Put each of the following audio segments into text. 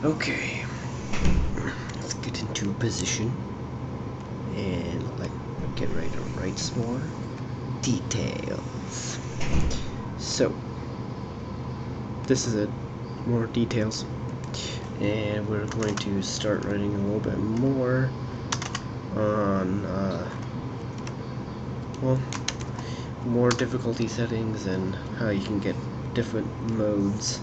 Okay, let's get into a position and get ready to write some more details. So, this is it, more details, and we're going to start writing a little bit more on, more difficulty settings and how you can get different modes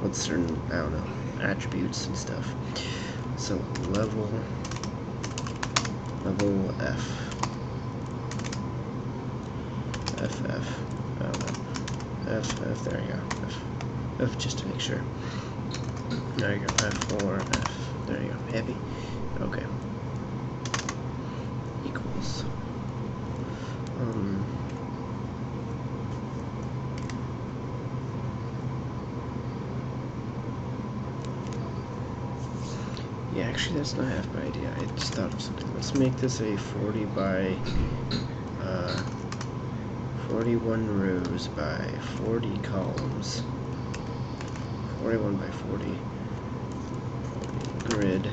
with certain, I don't know, attributes and stuff. So level F, I don't know, F, there you go, F just to make sure. There you go, F4, F, there you go, happy? Okay. Equals. Yeah, actually that's not half my idea. I just thought of something. Let's make this a 40 by 41 rows by 40 columns. 41 by 40 grid.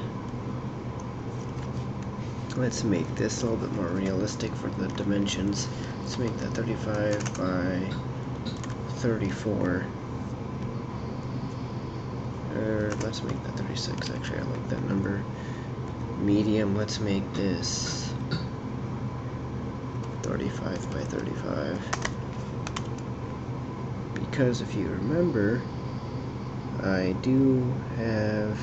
Let's make this a little bit more realistic for the dimensions. Let's make that 35 by 34. Let's make that 36, actually, I like that number. Medium, let's make this 35 by 35. Because if you remember, I do have,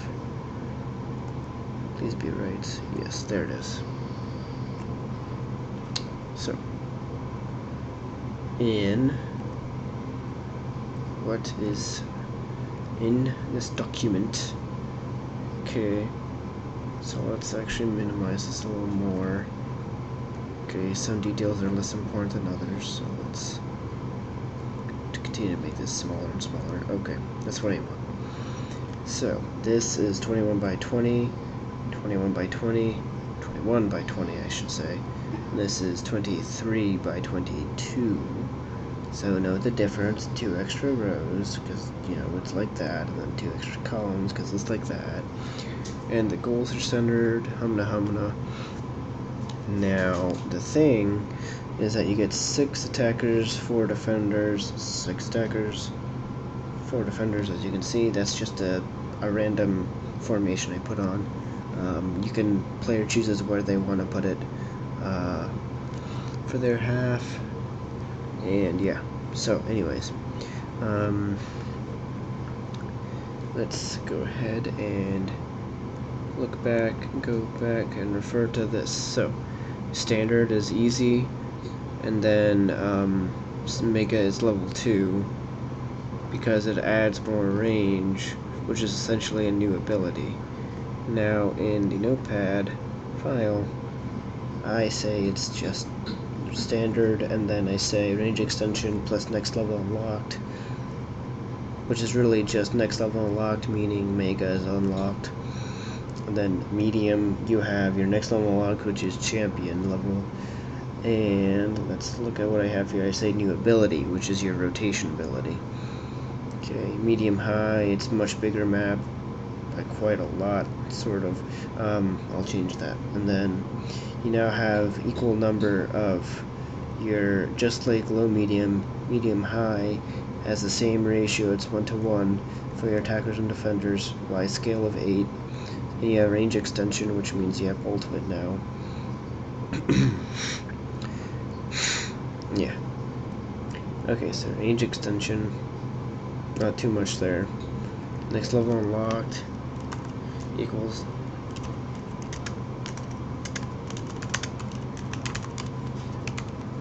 please be right, yes, there it is. So, in what is in this document. Okay, so let's actually minimize this a little more. Okay, some details are less important than others, so let's continue to make this smaller and smaller. Okay, that's what I want. So this is 21 by 20, 21 by 20, 21 by 20 I should say. And this is 23 by 22. So note the difference, 2 extra rows, because, you know, it's like that, and then 2 extra columns, because it's like that. And the goals are centered, humna. Now, the thing is that you get 6 attackers, 4 defenders, 6 attackers, 4 defenders, as you can see. That's just a random formation I put on. You can, player chooses where they want to put it for their half. And yeah, so anyways, let's go ahead and look back, go back and refer to this. So standard is easy, and then mega is level 2 because it adds more range, which is essentially a new ability. Now in the notepad file, I say it's just standard, and then I say range extension plus next level unlocked, which is really just next level unlocked, meaning mega is unlocked. And then medium, you have your next level unlocked, which is champion level. And let's look at what I have here. I say new ability, which is your rotation ability. Okay, medium high, it's much bigger map by quite a lot, sort of. I'll change that. And then you now have equal number of your just like low medium, medium high has the same ratio, it's 1-to-1 for your attackers and defenders by scale of 8. And you have range extension, which means you have ultimate now. Yeah. Okay, so range extension, not too much there. Next level unlocked equals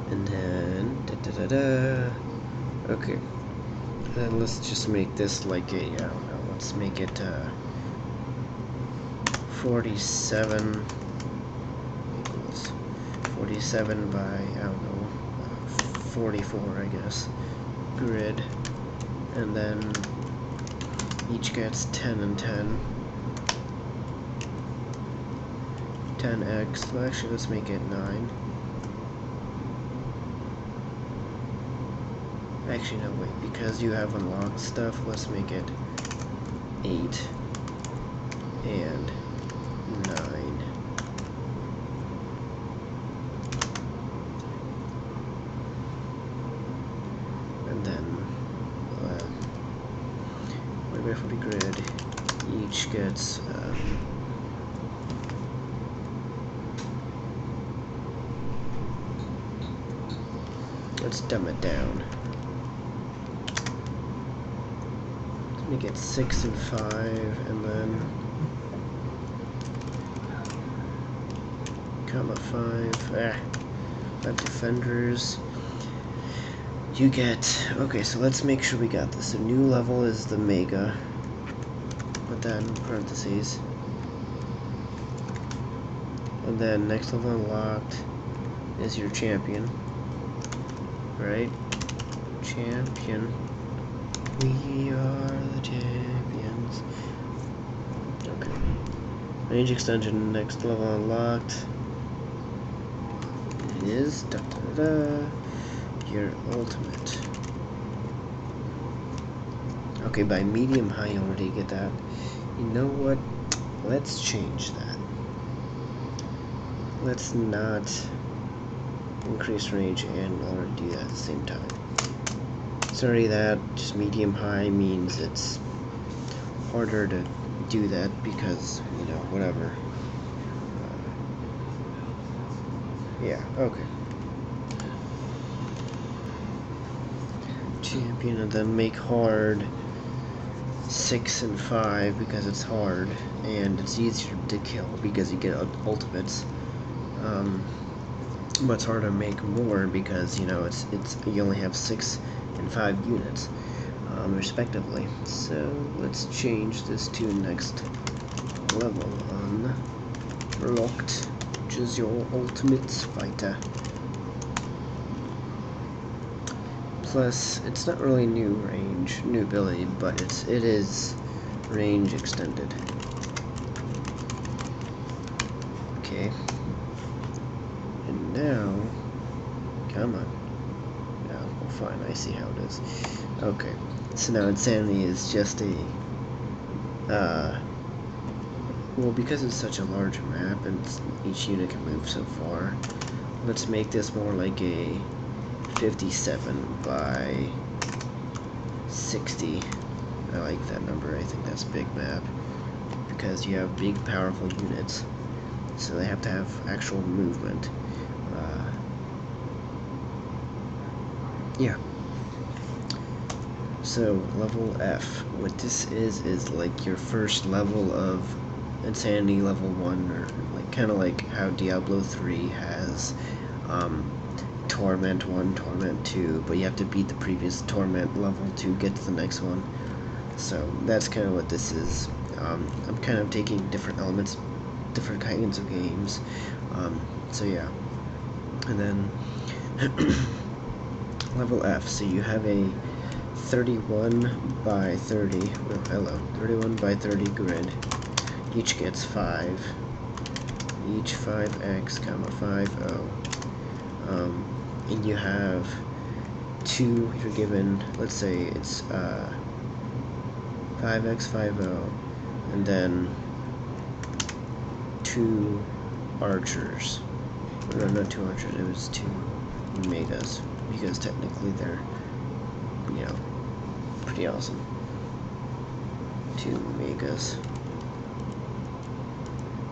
and then okay, then let's just make this like a, I don't know, let's make it 47 equals 47 by, I don't know, 44 I guess, grid, and then each gets 10 and 10. 10x, well actually let's make it 9. Actually no, wait, because you have unlocked stuff, let's make it 8, and 9. And then 40 grid, each gets let's dumb it down. Let me get 6 and 5, and then comma 5. 5 defenders. You get, okay, so let's make sure we got this. The new level is the Mega. Put that in parentheses. And then next level unlocked is your champion. Right? Champion. We are the champions. Okay. Range extension, next level unlocked is da da da. Your ultimate. Okay, by medium high you already get that. You know what? Let's change that. Let's not increase range and already do that at the same time. Sorry, that just medium high means it's harder to do that because, you know, whatever. Yeah, okay. Champion, and then make hard 6 and 5 because it's hard and it's easier to kill because you get ultimates. But it's harder to make more because, you know, it's you only have 6 and 5 units respectively. So let's change this to next level unlocked, which is your ultimate fighter. Plus, it's not really new ability, but it is range extended. Okay. And now, come on. No, well, fine, I see how it is. Okay. So now Insanity is just a, well, because it's such a large map and each unit can move so far, let's make this more like a 57 by 60. I like that number. I think that's a big map because you have big powerful units, so they have to have actual movement. Yeah. So level F, what this is like your first level of Insanity level 1, or like kind of like how Diablo 3 has Torment 1, Torment 2, but you have to beat the previous Torment level to get to the next one. So that's kind of what this is. I'm kind of taking different elements, different kinds of games. So yeah. And then level F, so you have a 31 by 30, oh, hello, 31 by 30 grid. Each gets 5. Each 5x, comma 50. And you have 2, you're given, let's say it's 5x50, and then 2 archers. No, not 2 archers, it was 2 megas, because technically they're, you know, pretty awesome. 2 megas.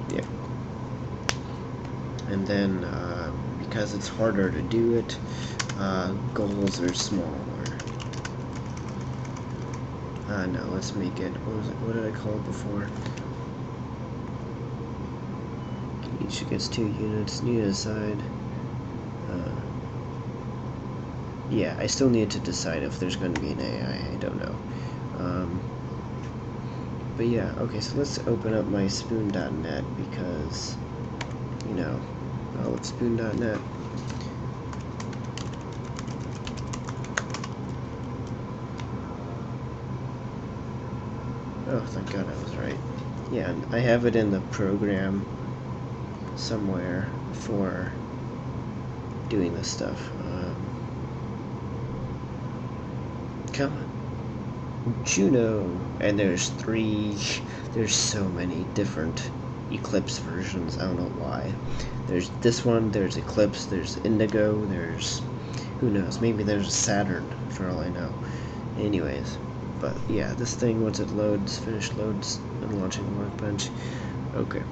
Yeah. And then, because it's harder to do it, goals are smaller. No, let's make it, what did I call it before? Each gets 2 units, need to decide. Yeah, I still need to decide if there's going to be an AI, I don't know. But yeah, okay, so let's open up my spoon.net because, you know, oh, it's spoon.net. Oh, thank God I was right. Yeah, and I have it in the program somewhere for doing this stuff. Come on. Juno, and there's so many different Eclipse versions. I don't know why. There's this one, there's Eclipse, there's Indigo, there's, who knows, maybe there's Saturn, for all I know. Anyways, but yeah, this thing, once it loads, loads, and launching the workbench. Okay.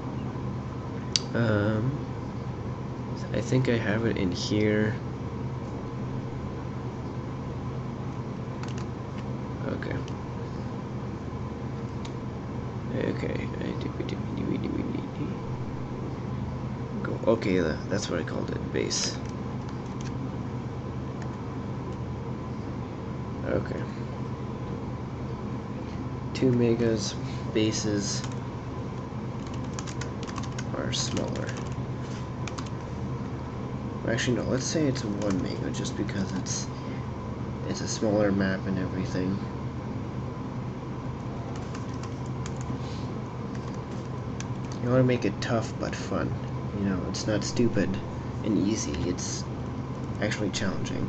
I think I have it in here. Okay. Okay. Go. Okay, that's what I called it. Base. Okay. 2 megas. Bases are smaller. Actually, no. Let's say it's 1 mega, just because it's a smaller map and everything. You want to make it tough but fun. You know, it's not stupid and easy. It's actually challenging,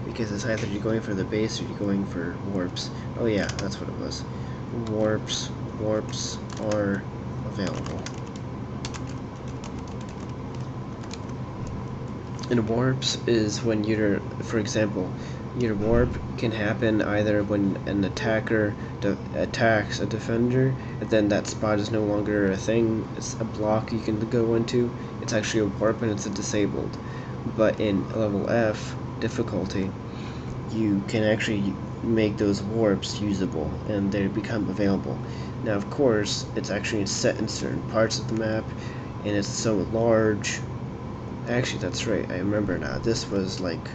because it's either you're going for the base or you're going for warps. Oh yeah, that's what it was. Warps are available. And warps is when you're, for example, your warp can happen either when an attacker attacks a defender, and then that spot is no longer a thing, it's a block you can go into. It's actually a warp and it's a disabled. But in level F difficulty, you can actually make those warps usable and they become available. Now, of course, it's actually set in certain parts of the map, and it's so large. Actually, that's right, I remember now. This was like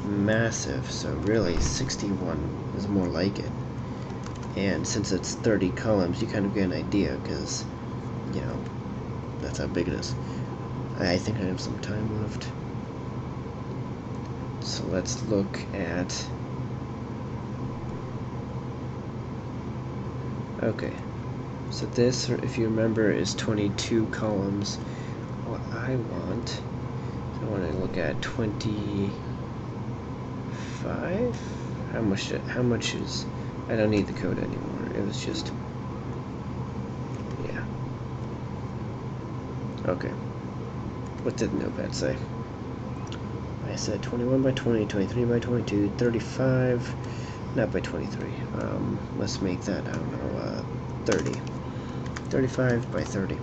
massive, so really 61 is more like it. And since it's 30 columns, you kind of get an idea, because, you know, that's how big it is. I think I have some time left. So let's look at... Okay. So this, if you remember, is 22 columns. What I want to look at 25? How much is... I don't need the code anymore. It was just... Yeah. Okay. What did the notepad say? I said 21 by 20, 23 by 22, 35, not by 23. Let's make that, I don't know, 30. 35 by 30.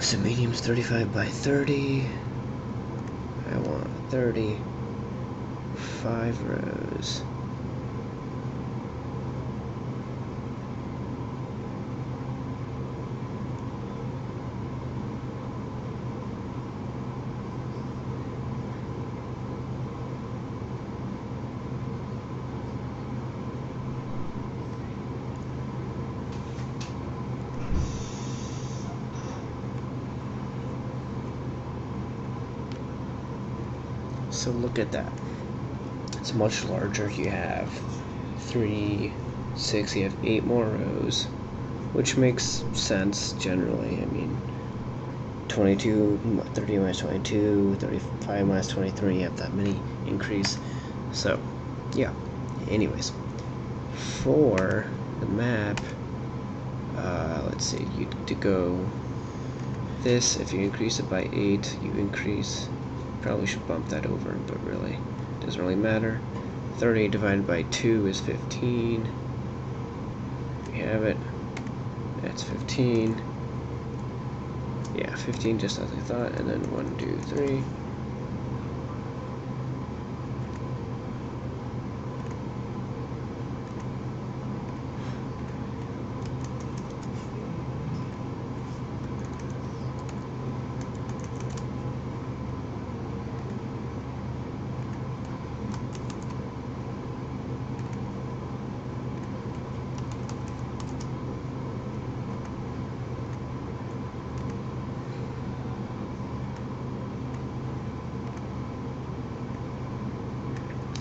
So medium's 35 by 30. I want 30. 5 rows. So look at that. It's much larger. You have 3, 6, you have 8 more rows, which makes sense generally. I mean, 22, 30 minus 22, 35 minus 23, you have that many increase. So, yeah. Anyways, for the map, let's see, you need to go this. If you increase it by 8, you increase... Probably should bump that over, but really doesn't really matter. 30 divided by 2 is 15. We have it. That's 15. Yeah, 15 just as I thought. And then 1, 2, 3.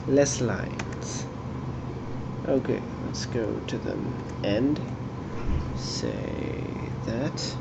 Less lines. Okay, let's go to the end. Say that.